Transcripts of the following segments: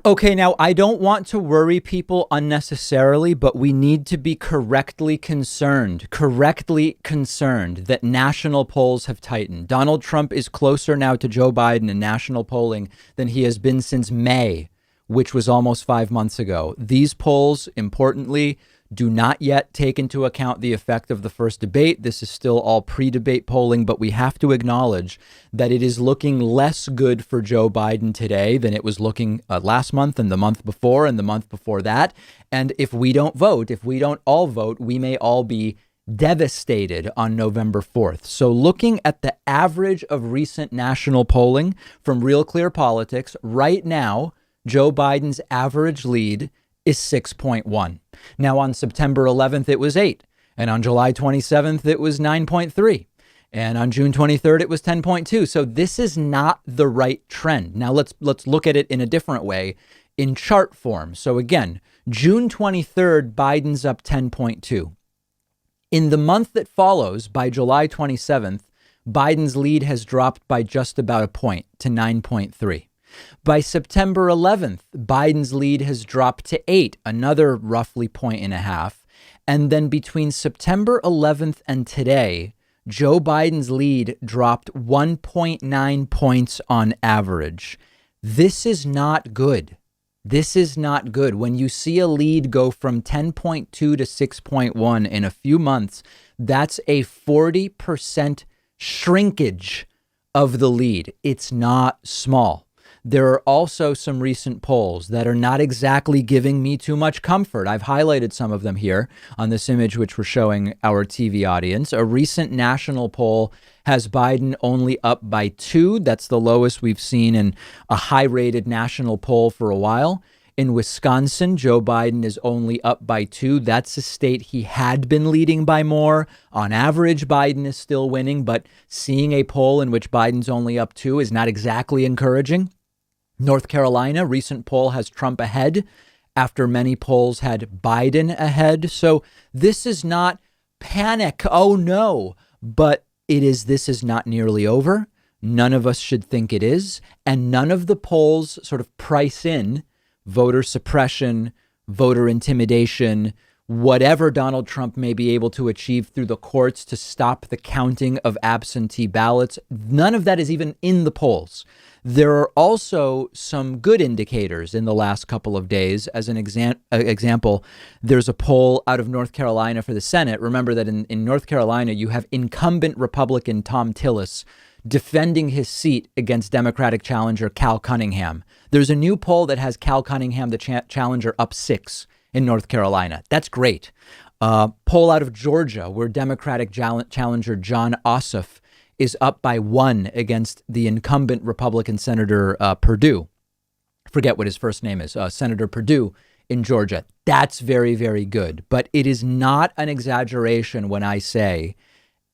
Okay, now I don't want to worry people unnecessarily, but we need to be correctly concerned that national polls have tightened. Donald Trump is closer now to Joe Biden in national polling than he has been since May, which was almost 5 months ago. These polls, importantly, do not yet take into account the effect of the first debate. This is still all pre-debate polling, but we have to acknowledge that it is looking less good for Joe Biden today than it was looking last month and the month before and the month before that. And if we don't vote, if we don't all vote, we may all be devastated on November 4th. So looking at the average of recent national polling from Real Clear Politics, right now, Joe Biden's average lead is 6.1. Now, on September 11th, it was 8. And on July 27th, it was 9.3. And on June 23rd, it was 10.2. So this is not the right trend. Now, let's look at it in a different way in chart form. So again, June 23rd, Biden's up 10.2. In the month that follows, by July 27th, Biden's lead has dropped by just about a point to 9.3. By September 11th, Biden's lead has dropped to 8, another roughly point and a half. And then between September 11th and today, Joe Biden's lead dropped 1.9 points on average. This is not good. This is not good. When you see a lead go from 10.2 to 6.1 in a few months, that's a 40% shrinkage of the lead. It's not small. There are also some recent polls that are not exactly giving me too much comfort. I've highlighted some of them here on this image, which we're showing our TV audience. A recent national poll has Biden only up by 2. That's the lowest we've seen in a high-rated national poll for a while. In Wisconsin, Joe Biden is only up by 2. That's a state he had been leading by more. On average, Biden is still winning, but seeing a poll in which Biden's only up 2 is not exactly encouraging. North Carolina, recent poll has Trump ahead after many polls had Biden ahead. So this is not panic. Oh, no. But this is not nearly over. None of us should think it is. And none of the polls sort of price in voter suppression, voter intimidation, whatever Donald Trump may be able to achieve through the courts to stop the counting of absentee ballots. None of that is even in the polls. There are also some good indicators in the last couple of days. As an example, there's a poll out of North Carolina for the Senate. Remember that in North Carolina, you have incumbent Republican Tom Tillis defending his seat against Democratic challenger Cal Cunningham. There's a new poll that has Cal Cunningham, the challenger, up 6 in North Carolina. That's great. Poll out of Georgia, where Democratic challenger John Ossoff is up by 1 against the incumbent Republican Senator Perdue. Forget what his first name is, Senator Perdue in Georgia. That's very, very good. But it is not an exaggeration when I say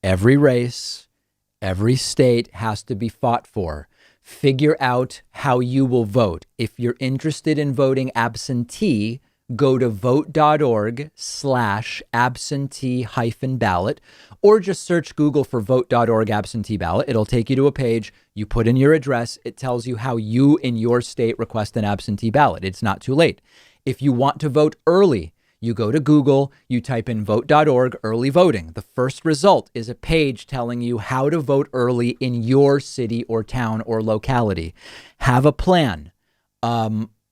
every race, every state has to be fought for. Figure out how you will vote. If you're interested in voting absentee, go to vote.org/absentee-ballot, or just search Google for vote.org absentee ballot. It'll take you to a page. You put in your address. It tells you how you in your state request an absentee ballot. It's not too late. If you want to vote early, you go to Google, you type in vote.org early voting. The first result is a page telling you how to vote early in your city or town or locality. Have a plan.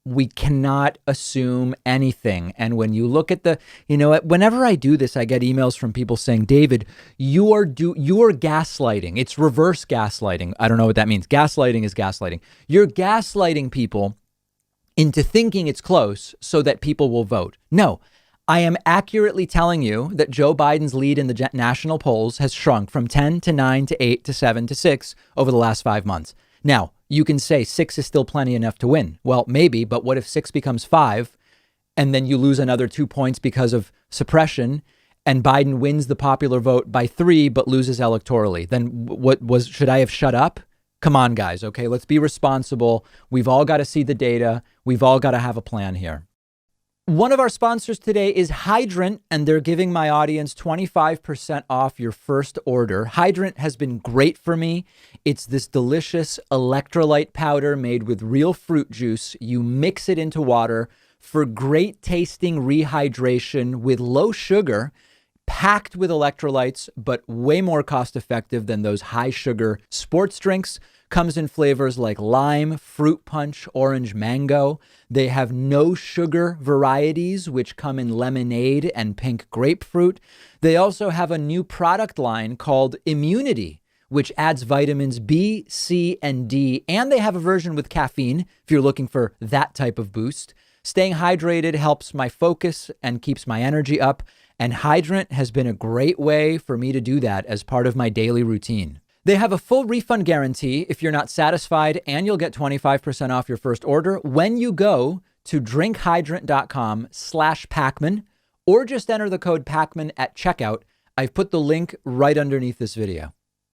We cannot assume anything. And when you look at whenever I do this, I get emails from people saying, David, you are gaslighting. It's reverse gaslighting. I don't know what that means. Gaslighting is gaslighting. You're gaslighting people into thinking it's close so that people will vote. No, I am accurately telling you that Joe Biden's lead in the national polls has shrunk from 10 to 9 to 8 to 7 to 6 over the last 5 months. Now, you can say 6 is still plenty enough to win. Well, maybe, but what if 6 becomes 5 and then you lose another 2 points because of suppression and Biden wins the popular vote by 3 but loses electorally? Then should I have shut up? Come on, guys. Okay, let's be responsible. We've all got to see the data. We've all got to have a plan here. One of our sponsors today is Hydrant, and they're giving my audience 25% off your first order. Hydrant has been great for me. It's this delicious electrolyte powder made with real fruit juice. You mix it into water for great tasting rehydration with low sugar, packed with electrolytes, but way more cost effective than those high sugar sports drinks. Comes in flavors like lime, fruit punch, orange mango. They have no sugar varieties, which come in lemonade and pink grapefruit. They also have a new product line called Immunity, which adds vitamins B, C, and D. And they have a version with caffeine if you're looking for that type of boost. Staying hydrated helps my focus and keeps my energy up. And Hydrant has been a great way for me to do that as part of my daily routine. They have a full refund guarantee if you're not satisfied, and you'll get 25% off your first order when you go to drinkhydrant.com/Pakman, or just enter the code Pakman at checkout. I've put the link right underneath this video.